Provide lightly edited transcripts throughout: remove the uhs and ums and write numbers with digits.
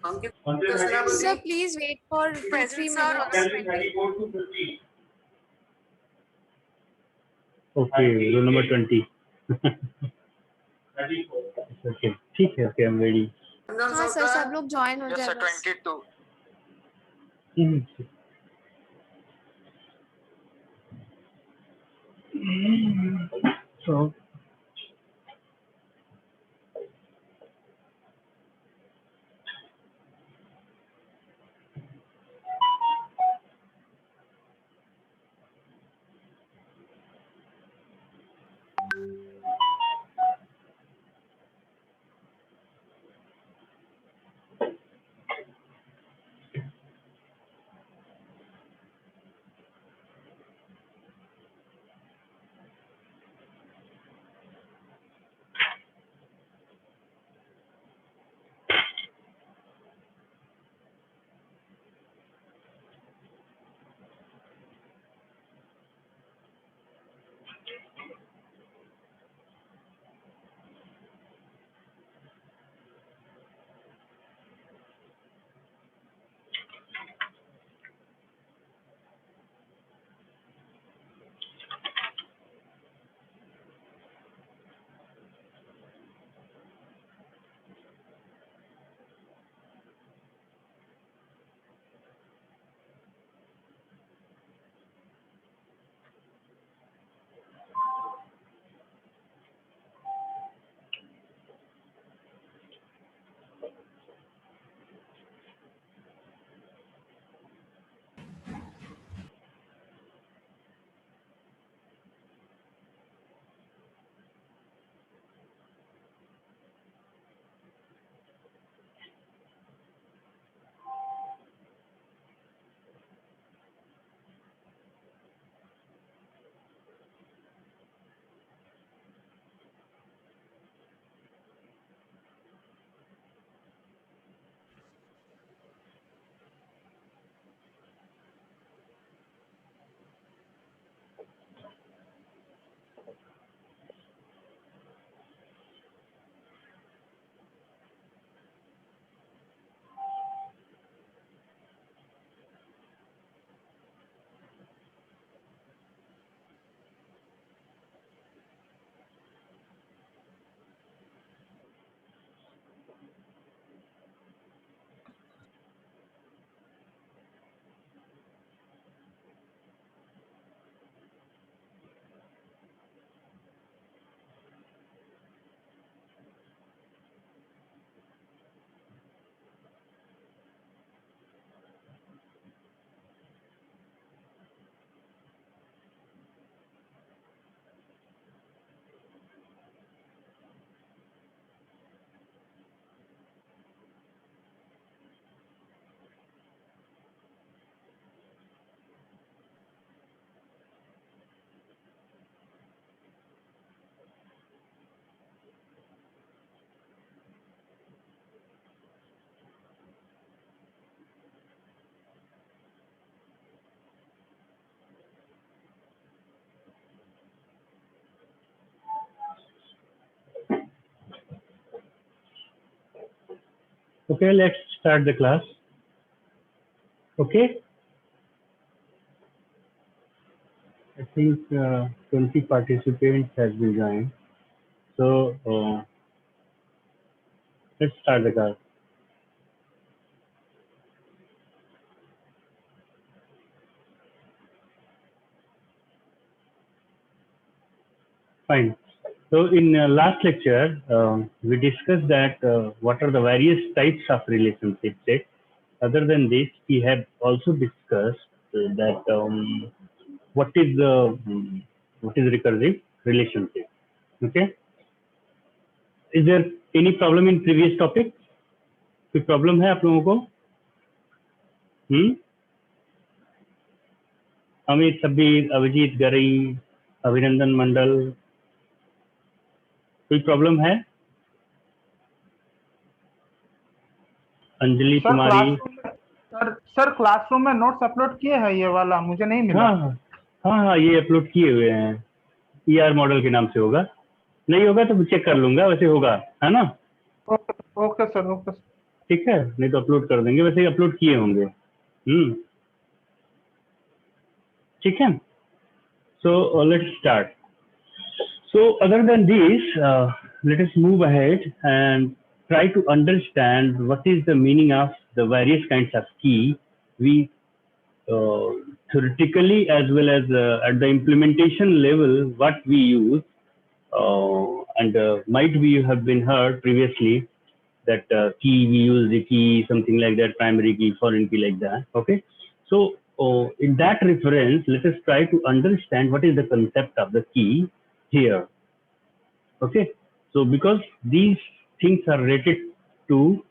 Sir, please wait for 2-3 minutes. Okay, roll number 20. Okay, ठीक है, okay, I'm ready. हाँ sir, सब लोग ज्वाइन हो जाए बस। 22. So, okay, let's start the class. Okay. I think 20 participants has been joined. So let's start the class. Fine. So in last lecture, we discussed that what are the various types of relationships. Right? Other than this, we have also discussed that what is recursive relationship. Okay. Is there any problem in previous topic? कोई problem है आप लोगों को? अमित, सब्बीर, अभिजीत, गरई, अभिनंदन मंडल, कोई problem है? अंजलि कुमारी sir classroom में नोट्स अपलोड किए हैं, ये वाला मुझे नहीं मिला। हाँ, ये अपलोड किए हुए हैं, ER मॉडल के नाम से होगा, नहीं होगा तो चेक कर लूंगा, वैसे होगा, है ना? Okay sir, okay. ठीक है, नहीं तो अपलोड कर देंगे, वैसे ही अपलोड किए होंगे। ठीक है, so let's start. So other than this, let us move ahead and try to understand what is the meaning of the various kinds of key we uh, theoretically as well as at the implementation level what we use, and might we have been heard previously that key we use the key something like that, primary key, foreign key, like that. Okay, so in that reference let us try to understand what is the concept of the key here. Okay, so because these things are related to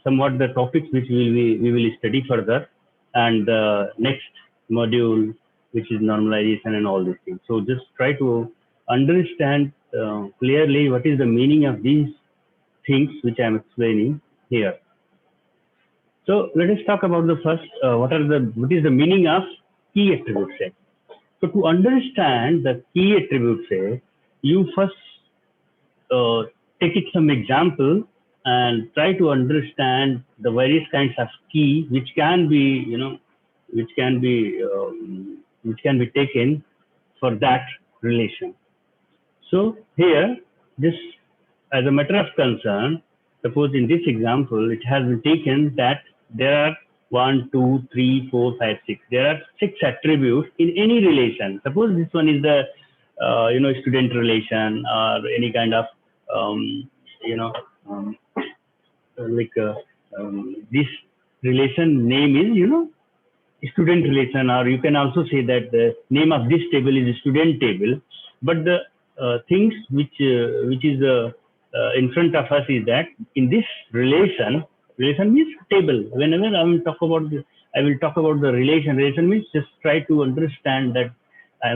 somewhat the topics which we will study further, and the next module, which is normalization and all these things. So just try to understand clearly what is the meaning of these things which I am explaining here. So let us talk about the first. What is the meaning of key attribute set? So to understand the key attribute set, you first take it some example and try to understand the various kinds of key which can be, which can be taken for that relation. So here, just as a matter of concern, suppose in this example, it has been taken that there are 1, 2, 3, 4, 5, 6. There are 6 attributes in any relation. Suppose this one is the student relation or any kind of you know um, like this relation name is student relation, or you can also say that the name of this table is student table. But the things which is in front of us is that in this relation means table. Whenever I will talk about the relation means just try to understand that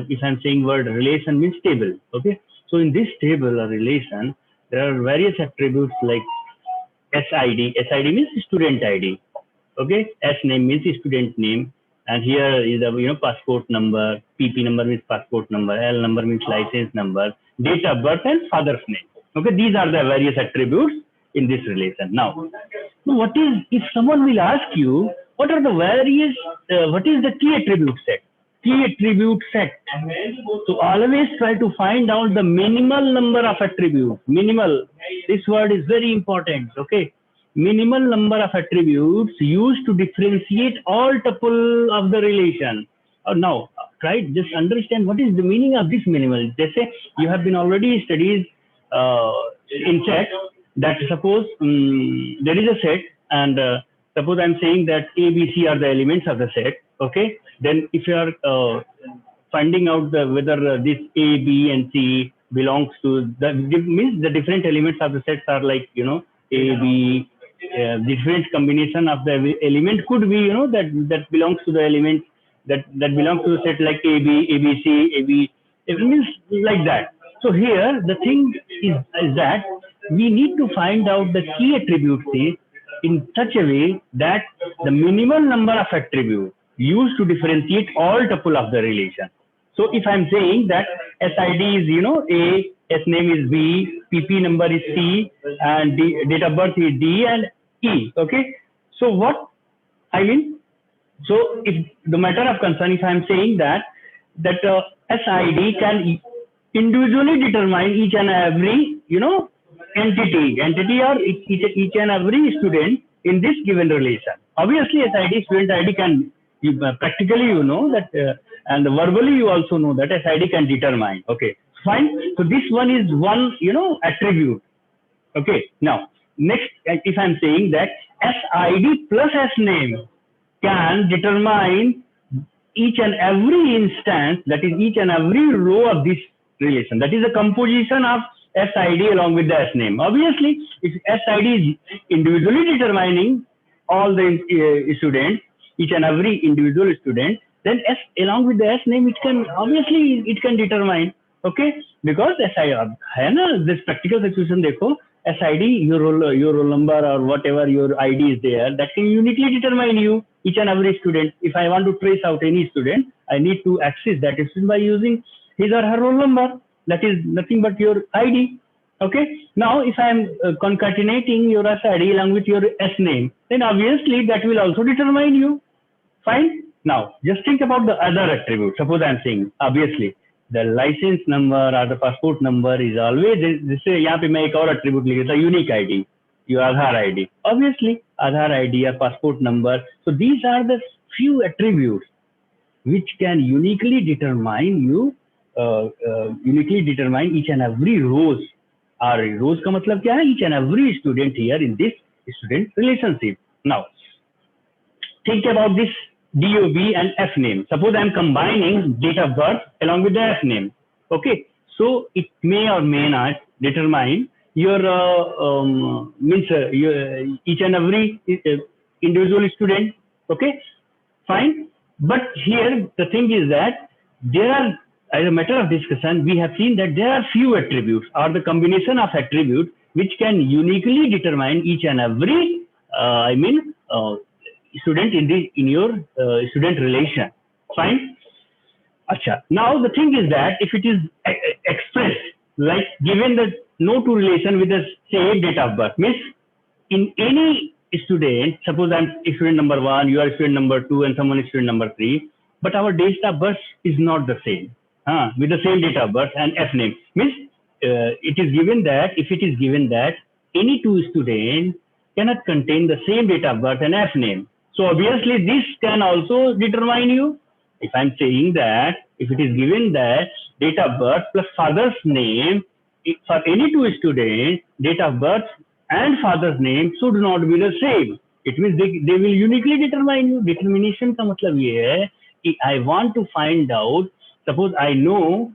if I'm saying word relation means table. Okay, so in this table or relation there are various attributes like SID means student ID. Okay, S name means student name, and here is the passport number. PP number means passport number. L number means license number. Date of birth and father's name. Okay, these are the various attributes in this relation. Now, what is, if someone will ask you what are the various what is the key attribute set? Key attribute set. So always try to find out the minimal number of attributes. Minimal. This word is very important. Okay. Minimal number of attributes used to differentiate all tuple of the relation. Now, try just understand what is the meaning of this minimal. They say you have been already studied in set that suppose there is a set, and suppose I'm saying that A, B, C are the elements of the set. Okay, then if you are finding out whether this A, B, and C belongs to means the different elements of the sets are like A, B. Different combination of the element could be that belongs to the element that belongs to the set like A, B, A, B, C, A, B. It means like that. So here the thing is that we need to find out the key attributes in such a way that the minimal number of attributes used to differentiate all tuple of the relation. So if I'm saying that SID is A, S name is B, PP number is C, and date of birth is D and E. Okay. So what I mean, so if the matter of concern, if I'm saying that SID can individually determine each and every entity or each and every student in this given relation. Obviously, SID student ID can practically that and verbally you also know that SID can determine. Okay, fine. So this one is one attribute. Okay, now next, if I'm saying that SID plus S name can determine each and every instance, that is each and every row of this relation. That is the composition of SID along with the S name. Obviously, if SID is individually determining all the students, each and every individual student, then S along with the S name, it can determine. Okay, because SID this practical situation देखो, SID your roll number or whatever your ID is there, that can uniquely determine you, each and every student. If I want to trace out any student, I need to access that student by using his or her roll number. That is nothing but your ID. Okay. Now, if I'm concatenating your SID along with your S name, then obviously that will also determine you. Fine. Now, just think about the other attribute. Suppose I'm saying, obviously, the license number or the passport number is always, this यहाँ पे मैं एक और attribute लिखा था, unique ID, your Aadhaar ID. Obviously, Aadhaar ID or passport number. So these are the few attributes which can uniquely determine each and every rows. Or rows का मतलब क्या है? Each and every student here in this student relationship. Now, think about this DOB and F name. Suppose I'm combining date of birth along with the F name. Okay, so it may or may not determine your each and every individual student. Okay, fine. But here the thing is that there are, as a matter of discussion, we have seen that there are few attributes or the combination of attributes which can uniquely determine each and every student in your student relation. Fine. Acha. Now the thing is that if it is expressed like given the no two relation with the same date of birth, means in any student, suppose I'm student number 1, you are student number 2, and someone is student number 3, but our date of birth is not the same, with the same date of birth and F name, means it is given that if it is given that any two students cannot contain the same date of birth and F name. So obviously this can also determine you. If I'm saying that if it is given that date of birth plus father's name, for any two students, date of birth and father's name should not be the same. It means they will uniquely determine you. Determination का मतलब ये है कि I want to find out, suppose I know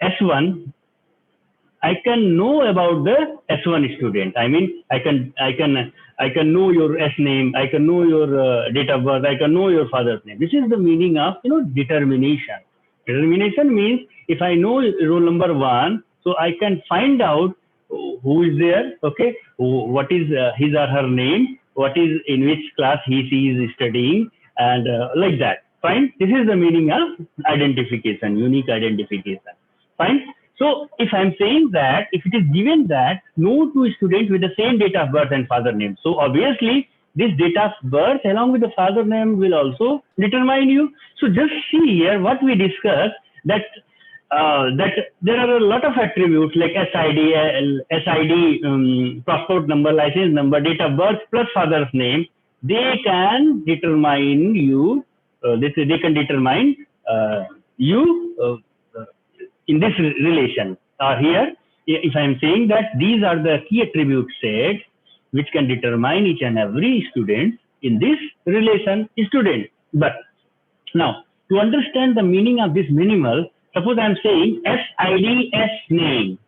S1, I can know about the S1 student. I mean, I can know your S name, I can know your date of birth, I can know your father's name. This is the meaning of determination. Determination means if I know roll number 1, so I can find out who is there, okay, what is his or her name, what is in which class she is studying, and like that. Fine. This is the meaning of identification, unique identification. Fine. So if I'm saying that if it is given that no two students with the same date of birth and father name, so obviously this date of birth along with the father name will also determine you. So just see here what we discussed, that there are a lot of attributes like SID, passport number, license number, date of birth plus father's name. They can determine you. They can determine you in this relation. Here, if I am saying that these are the key attribute sets which can determine each and every student in this relation student. But now, to understand the meaning of this minimal, suppose I am saying SID S name.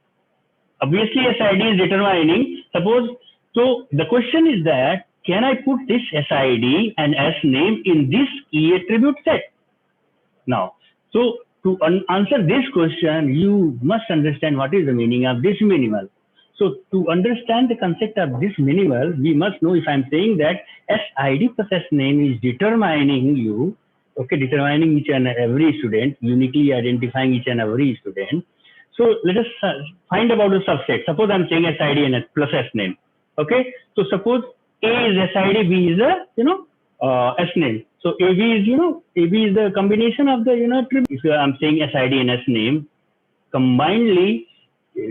Obviously, SID is determining. Suppose, so the question is that can I put this SID and S name in this key attribute set? Now, so to answer this question, you must understand what is the meaning of this minimal. So to understand the concept of this minimal, we must know if I'm saying that SID plus S name is determining you, okay, determining each and every student, uniquely identifying each and every student. So let us find about the subset. Suppose I'm saying SID and S plus S name. Okay, so suppose A is SID, B is the S name. So AB is AB is the combination of the attribute. If I'm saying SID and S name combinedly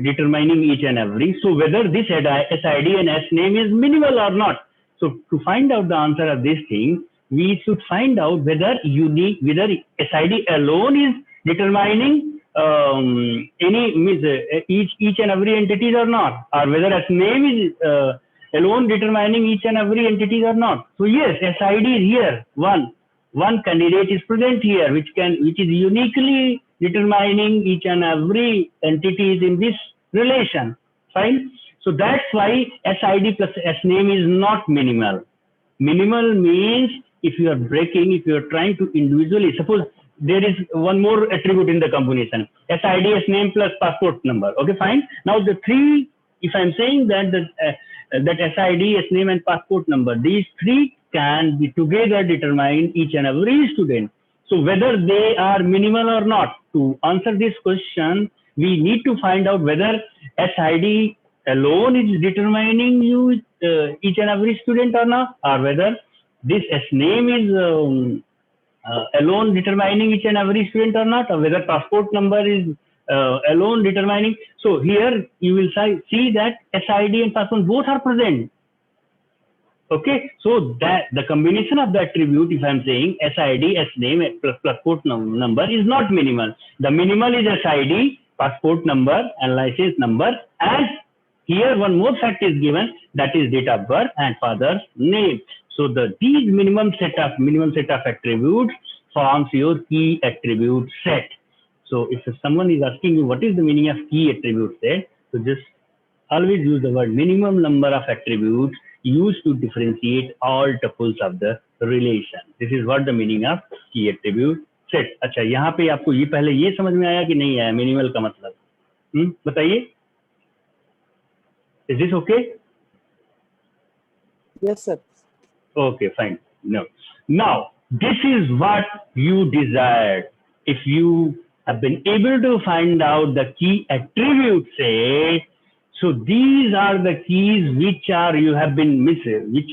determining each and every. So whether this SID and S name is minimal or not. So to find out the answer of this thing, we should find out whether SID alone is determining each and every entity or not, or whether S name is alone determining each and every entity or not. So yes, SID is here. One candidate is present here, which is uniquely determining each and every entity in this relation. Fine. So that's why SID plus S name is not minimal. Minimal means if you are trying to individually, suppose there is one more attribute in the combination, SID S name plus passport number. Okay, fine. Now the three, if I'm saying that that SID, S name and passport number, these three can be together determine each and every student. So whether they are minimal or not, to answer this question, we need to find out whether SID alone is determining you each and every student or not, or whether this S name is alone determining each and every student or not, or whether passport number is alone determining. So here you will see that SID and passport both are present. Okay, so that the combination of the attribute, if I'm saying SID, S name plus passport number is not minimal. The minimal is SID, passport number and license number, and here one more fact is given, that is date of birth and father's name. So these minimum set of attributes forms your key attribute set. So if someone is asking you what is the meaning of key attribute set, so just always use the word minimum number of attributes used to differentiate all tuples of the relation. This is what the meaning of key attribute set. अच्छा, यहाँ पे आपको ये पहले ये समझ में आया कि नहीं आया मिनिमल का मतलब? बताइए. Is this okay? Yes, sir. Okay, fine. No. Now, this is what you desired. If you have been able to find out the key attribute set, so these are the keys which you have been missing, which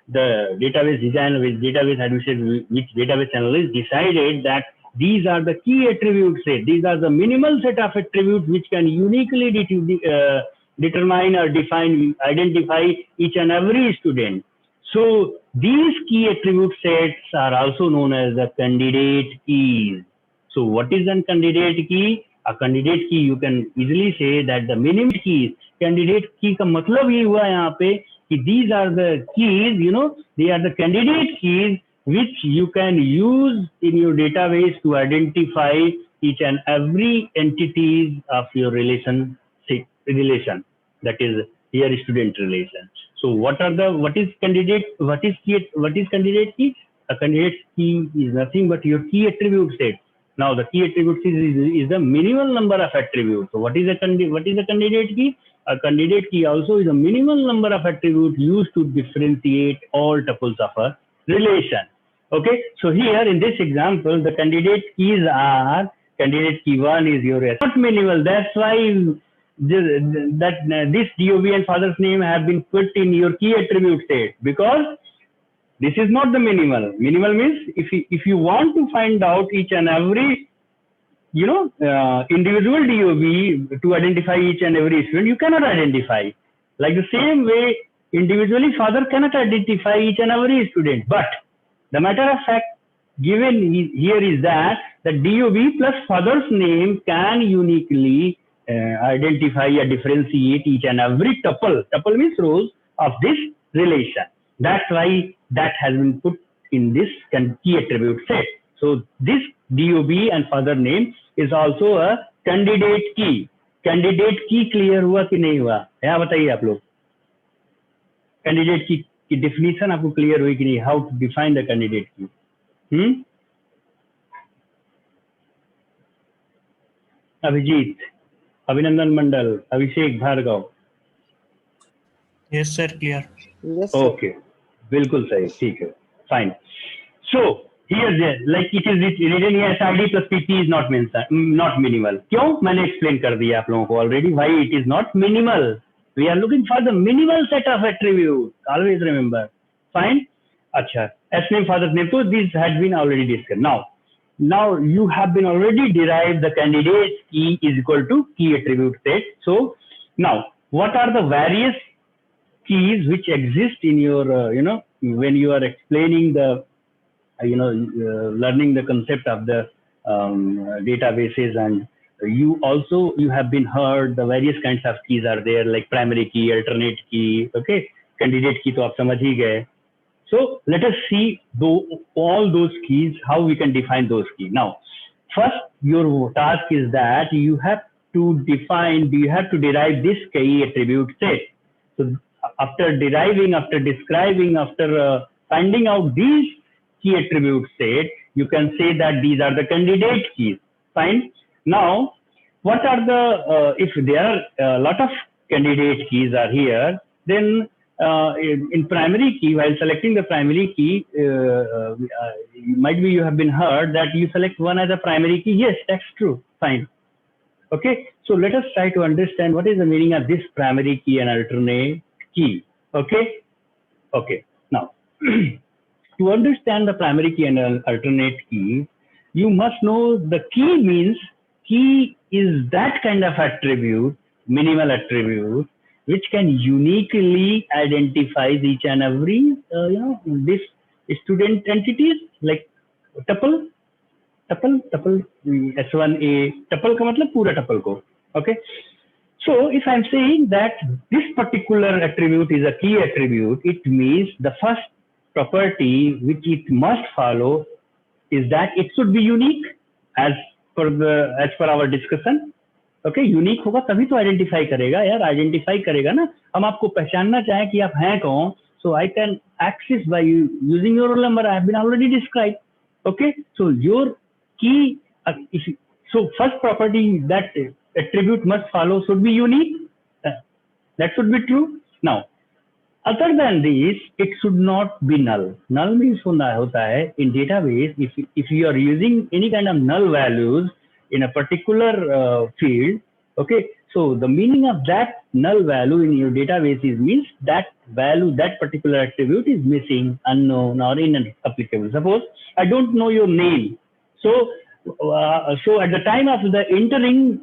the database designer, which database administrator, which database analyst decided that these are the key attribute set. These are the minimal set of attributes which can uniquely determine or identify each and every student. So these key attribute sets are also known as the candidate keys. So what is a candidate key? A candidate key, you can easily say that the minimum keys. Candidate key का मतलब ये हुआ यहाँ पे कि these are the keys, they are the candidate keys which you can use in your database to identify each and every entities of your relation. That is here student relation. So what is candidate key? A candidate key is nothing but your key attribute set. Now the key attribute is the minimal number of attributes. So what is a candidate key? A candidate key also is a minimal number of attributes used to differentiate all tuples of a relation. Okay, so here in this example, the candidate keys are, candidate key 1 is your not minimal. That's why this DOB and father's name have been put in your key attribute set, because this is not the minimal. Minimal means if you want to find out each and every individual DOB to identify each and every student, you cannot identify. Like the same way, individually father cannot identify each and every student. But the matter of fact given here is that the DOB plus father's name can uniquely identify or differentiate each and every tuple. Tuple means rows of this relation. That's why that has been put in this key attribute set. So this DOB and father name is also a candidate key. Candidate key clear हुआ कि नहीं हुआ? यहाँ बताइए आप लोग. Candidate key की definition आपको clear हुई कि नहीं? How to define the candidate key? Abhijit, अभिनंदन मंडल, अभिषेक Bhargava. Yes, sir. Clear. Yes, sir. Okay, बिल्कुल सही, ठीक है, fine. So here, like it is written here, SID plus PP is not minimal. क्यों? मैंने explain कर दिया आप लोगों को already why it is not minimal. We are looking for the minimal set of attributes. Always remember. Fine. अच्छा, S name, father's name. So this had been already discussed. Now you have been already derived the candidate key is equal to key attribute set. So now what are the various keys which exist in your when you are explaining the learning the concept of the databases, and you have been heard the various kinds of keys are there, like primary key, alternate key. Okay, candidate key to aap samajh hi gaye. So let us see all those keys, how we can define those keys. Now, first your task is that you have to derive this key attribute set. So after deriving, after describing, after finding out these key attribute set, you can say that these are the candidate keys. Fine. Now, what are the, if there are a lot of candidate keys are here, then in primary key, while selecting the primary key, might be you have been heard that you select one as a primary key. Yes, that's true. Fine. Okay, so let us try to understand what is the meaning of this primary key and alternate key. Okay, okay. Now, to understand the primary key and alternate key, you must know the key means key is that kind of attribute, minimal attribute, which can uniquely identify each and every, this student entities like tuple, tuple S1A, tuple का मतलब पूरा tuple को. Okay. So if I'm saying that this particular attribute is a key attribute, it means the first property which it must follow is that it should be unique as per our discussion. Okay, unique होगा तभी तो identify करेगा यार, identify करेगा ना. हम आपको पहचानना चाहें कि आप हैं कौन, so I can access by using your roll number. I have been already described. Okay, so your key, so first property that attribute must follow should be unique. That should be true. Now, other than this, it should not be null. Null means hota hai in database, if you are using any kind of null values in a particular field, okay, so the meaning of that null value in your database means that value, that particular attribute is missing, unknown, or inapplicable. Suppose I don't know your name, so at the time of the entering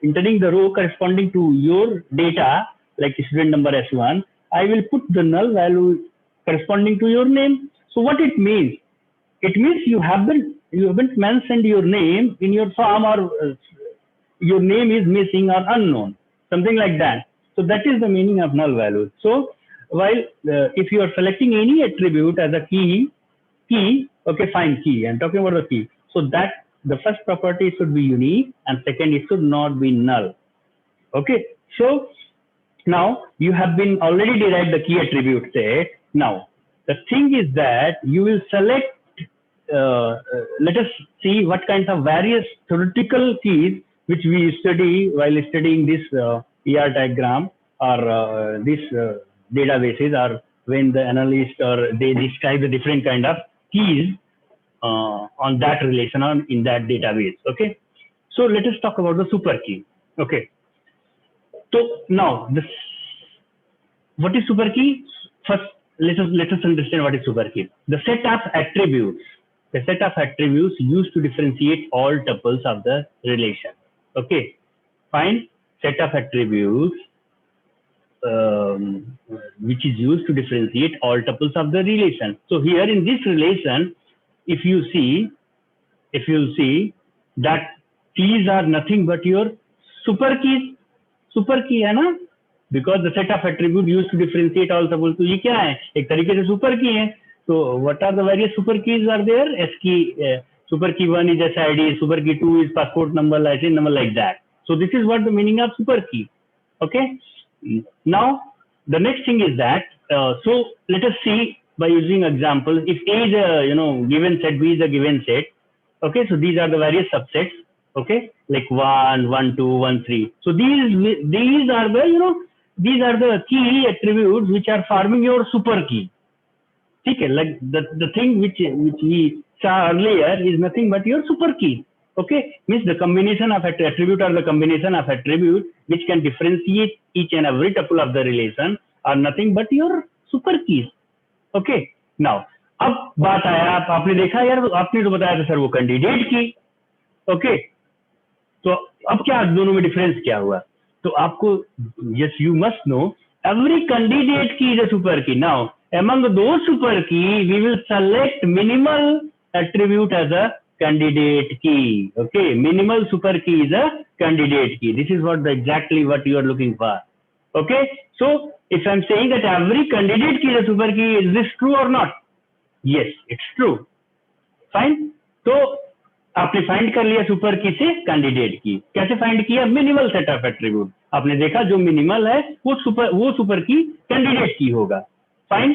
entering the row corresponding to your data, like student number S1, I will put the null value corresponding to your name. So what it means? It means you haven't mentioned your name in your form, or your name is missing or unknown, something like that. So that is the meaning of null value. So while if you are selecting any attribute as a key, okay, fine, key. I'm talking about the key. So that the first property should be unique, and second, it should not be null. Okay. So now you have been already derived the key attribute set. Now the thing is that you will select. Let us see what kinds of various theoretical keys which we study while studying this ER diagram, or this databases, or when the analyst or they describe the different kind of keys on that relation or in that database. Okay, so let us talk about the super key. Okay, so now this, what is super key? First, let us understand what is super key. The set of attributes. The set of attributes used to differentiate all tuples of the relation. Okay, fine. Set of attributes which is used to differentiate all tuples of the relation. So here in this relation, if you see that keys are nothing but your super keys. Super key है ना? Because the set of attributes used to differentiate all tuples. तो ये क्या है? एक तरीके से super key है. So what are the various super keys are there? S key, super key 1 is SID, super key 2 is passport number, license number, like that. So this is what the meaning of super key. Okay. Now the next thing is that, so let us see by using example. If A is a given set, B is a given set. Okay. So these are the various subsets. Okay. Like 1, 1, 2, 1, 3. So these are the these are the key attributes which are forming your super key. Okay, like the thing which we saw earlier is nothing but your super key. Okay, means the combination of attribute or the combination of attribute which can differentiate each and every tuple of the relation are nothing but your super keys. Okay, now अब बात आया, आपने देखा यार, आपने तो बताया था सर वो कैंडिडेट की. ओके, तो अब क्या दोनों में डिफरेंस क्या हुआ? तो आपको, yes, you must know every candidate key is a super key. Now among those super key, we will select minimal attribute as a candidate key. Okay, minimal super key is a candidate key. This is exactly what you are looking for. Okay, so if I'm saying that every candidate key is a super key, is this true or not? Yes, it's true. Fine. तो आपने find कर लिया super की से candidate की. कैसे find किया? Minimal set of attribute. आपने देखा जो मिनिमल है वो सुपर की कैंडिडेट की होगा. फाइन.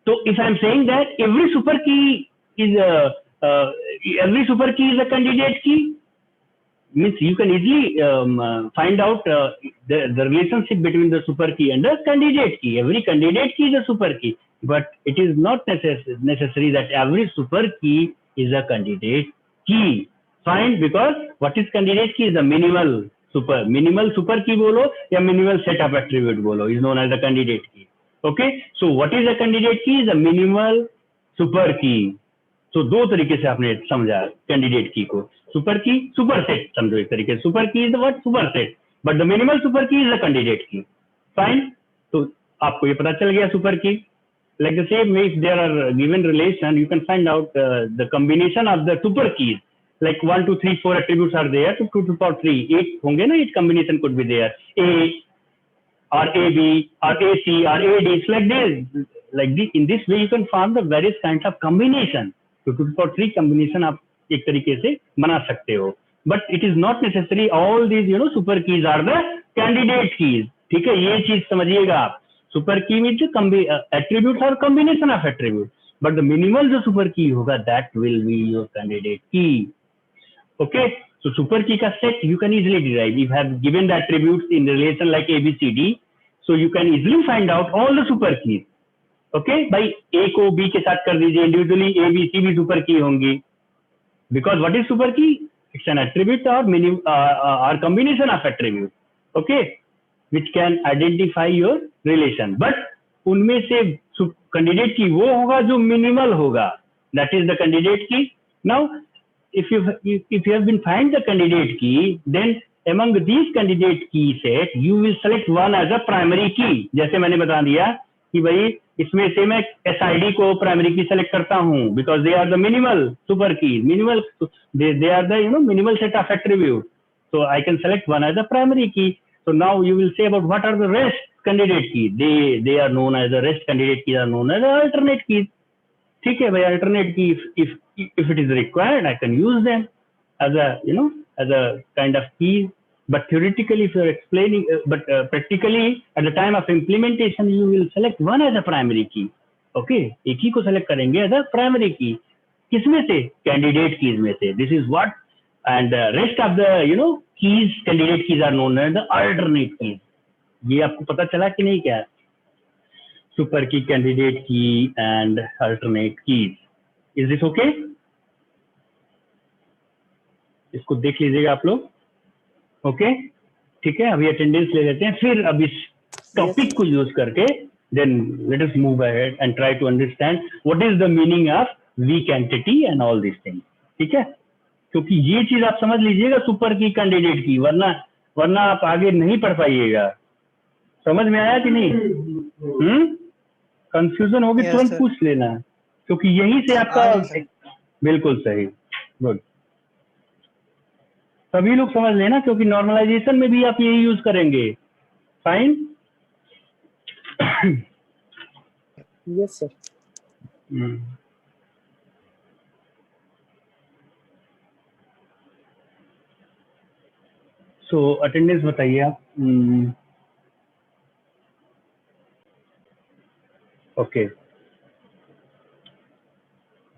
तो if I am saying that every super की is a candidate key, means you can easily find out the relationship between the super key and the candidate key. Every candidate key is a super key, but it is not necessary that every super key is a candidate key. Fine, because what is candidate key is the minimal super key बोलो या minimal set of attribute बोलो, is known as the candidate key. Okay, so what is the candidate key is the minimal super key. तो दो तरीके से आपने समझा candidate की को. सुपर की, सुपर सेट समझो एक तरीके से. सुपर की is the what, super set, but the minimal super की इज द कैंडिडेट की. फाइन, तो आपको ये पता चल गया सुपर की. Like the same way, if there are given relation, you can find out the combination of the super keys. Like 1, 2, 3, 4 attributes are there to 2 to the power 3. 8 होंगे ना, 8 combination could be there. A or AB or AC or AD. It's like this. Like this, in this way, you can form the various kinds of combination. तो 2 to the power 3 combination आप एक तरीके से बना सकते हो. But it is not necessary all these super keys are the candidate keys. ठीक है, ये चीज समझिएगा आप. Super key means attributes or combination of attributes, but the minimal जो super key होगा that will be your candidate key. Okay, so super key का set you can easily derive. If you have given the attributes in relation like A, B, C, D, so you can easily find out all the super keys. Okay, भाई A को B के साथ कर दीजिए, individually A, B, C भी super key होंगी. Because what is super key? It's an attribute or combination of attributes. Okay, which can identify your relation, but उनमें से कैंडिडेट की वो होगा जो मिनिमल होगा, that is the candidate key. Now if you have been find the candidate key, then among these candidate key set you will select one as a primary key. जैसे मैंने बता दिया कि भाई इसमें से मैं SID को प्राइमरी की सेलेक्ट करता हूँ because they are the minimal super key, minimal, they are the minimal set of attributes, so I can select one as a primary key. So now you will say about what are the rest candidate keys. They are known as the rest candidate keys are known as the alternate keys. ठीक है भाई, alternate key if it is required I can use them as a as a kind of key. But theoretically if you are explaining, but practically at the time of implementation you will select one as a primary key. Okay, एक ही को select करेंगे as a primary key. किसमें से? Candidate keys में से. This is what, and the rest of the keys, candidate keys are known as the alternate keys. ये आपको पता चला कि नहीं क्या? Super key, candidate key and alternate keys. Is this okay? इसको देख लीजिएगा आप लोग. ओके, ठीक है, अभी अटेंडेंस ले लेते हैं, फिर अब इस टॉपिक को यूज करके then let us move ahead and try to understand what is the meaning of weak entity and all these things. ठीक है, क्योंकि ये चीज आप समझ लीजिएगा सुपर की, कैंडिडेट की, वरना आप आगे नहीं पढ़ पाइएगा. समझ में आया कि नहीं? कंफ्यूजन होगी तुरंत पूछ लेना, क्योंकि यहीं से आपका बिल्कुल सही. गुड, सभी लोग समझ लेना, क्योंकि नॉर्मलाइजेशन में भी आप यही यूज करेंगे. Fine. Yes sir. So attendance बताइए आप. ओके,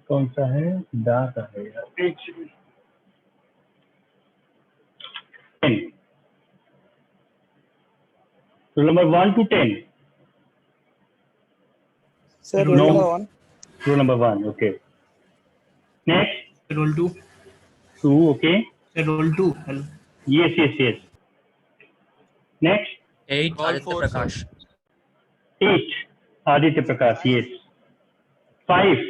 कौन सा है? दा का है यार. 10. Roll number 1 to 10. Sir, roll number 1. Roll number 1. Okay. Next. Roll 2. 2. Okay. Roll 2. Hello. Yes. Next. 8. Aditya Prakash. 8. Aditya Prakash. Yes. 5.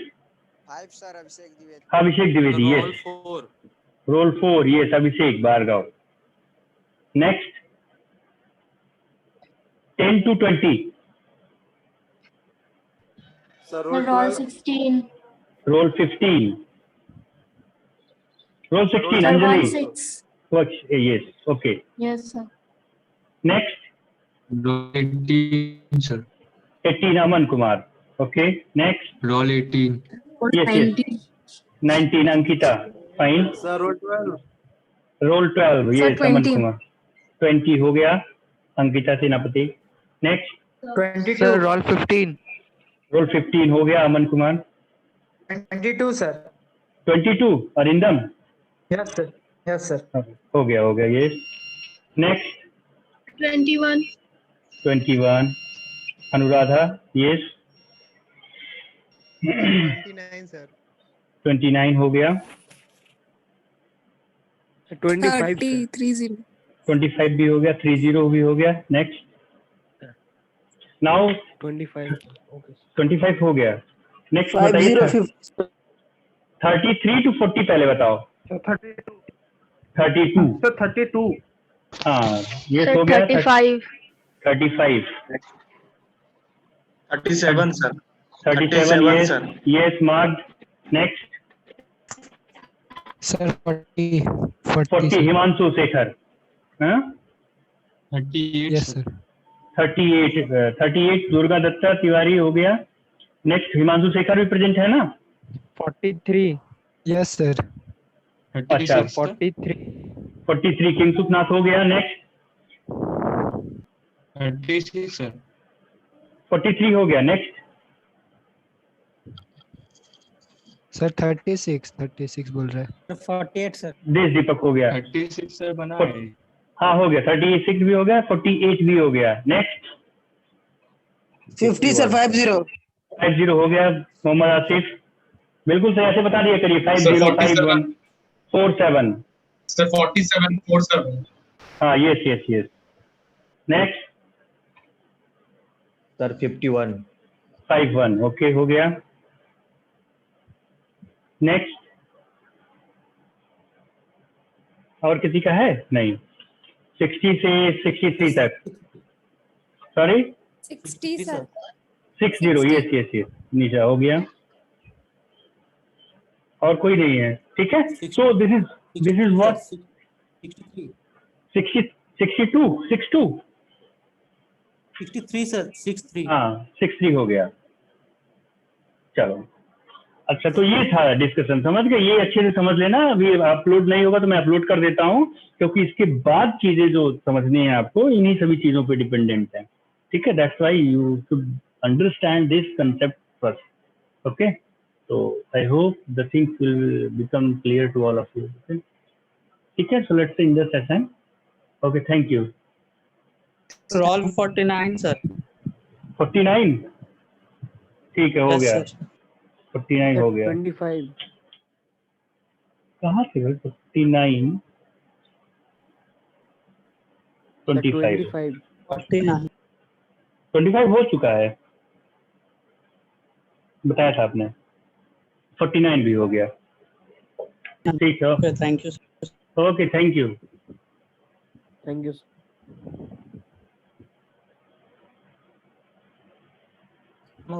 5 sir, Abhishek Dwivedi. Abhishek Dwivedi. Yes. Roll 4. Roll 4. Yes. Abhishek Bhargav. Next. 10 to 20. Sir, Roll 16. Roll 15. Roll 16. Sir, Anjali. 16. Watch. Yes. Okay. Yes, sir. Next. Roll 18, sir. 18. Aman Kumar. Okay. Next. Roll 18. Roll Yes. 19. 19. Ankita. Fine. sir, roll 12. Roll 12. Sir, Yes. Aman 20. Kumar. 20 हो गया. अंकिता सेनापति. Next. 22. Sir, roll 15. Roll 15 हो गया. Aman Kumar. 22 sir. 22. Arindam. Yes sir. Yes sir. हो गया. Yes. Next. 21. 21. Anuradha. Yes. 29 sir. 29 हो गया. 25 30, 30. 25 भी हो गया, 30 भी हो गया. नेक्स्ट. नाउ 25 25 हो गया. नेक्स्ट बताइए. 33 to 40 पहले बताओ. 32 32. सर 32 हाँ ये Sir, हो गया. 35. 35. 37 sir. 37 yes, sir. yes marked. Next. Sir, 40. 40 sir. Himanshu Shekhar. हाँ 38 Yes, sir. sir. 38 Durga Dutta Tiwari हो गया. नेक्स्ट हिमांशु शेखर भी प्रेजेंट है ना. 43. Yes, sir. 36 अच्छा. sir. 43. 43 किंगसुखनाथ हो गया. नेक्स्ट. 36 sir. 43 हो गया. नेक्स्ट. Sir, 36 बोल रहा है. 48 sir. देश दीपक हो गया. 36 sir बना है. हाँ हो गया. 36 भी हो गया. 48 भी हो गया. नेक्स्ट. 50 sir. 50. 50 हो गया. मोहम्मद आसिफ बिल्कुल सही. ऐसे बता दिया करिए. 50 51 47. Sir 47 47. हाँ yes yes yes. Next. Sir 51. 51 okay हो गया. नेक्स्ट. और किसी का है नहीं. 60 से 63 तक. Sorry 60, sir. 60 yes yes yes. नीचा हो गया. और कोई नहीं है. ठीक है. So this is what 60 62 62. 63 sir 63 हाँ 63 हो गया. चलो अच्छा. तो ये था डिस्कशन. समझ गए. ये अच्छे से समझ लेना. अभी अपलोड नहीं होगा तो मैं अपलोड कर देता हूँ क्योंकि इसके बाद चीजें जो समझनी है आपको इन्हीं सभी चीजों पे डिपेंडेंट है. ठीक है. That's why you should understand this concept first. Okay. तो I hope the things will become clear to all of you. ठीक है. So let's in the session. Okay thank you. Roll 49 sir. 49 ठीक है. हो Yes, गया. sir. 49 हो गया. 25 कहाँ से भाई 49 25 49. 25 हो चुका है. बताया था आपने. 49 भी हो गया. ठीक है. Okay, thank you sir. Okay thank you. thank you No,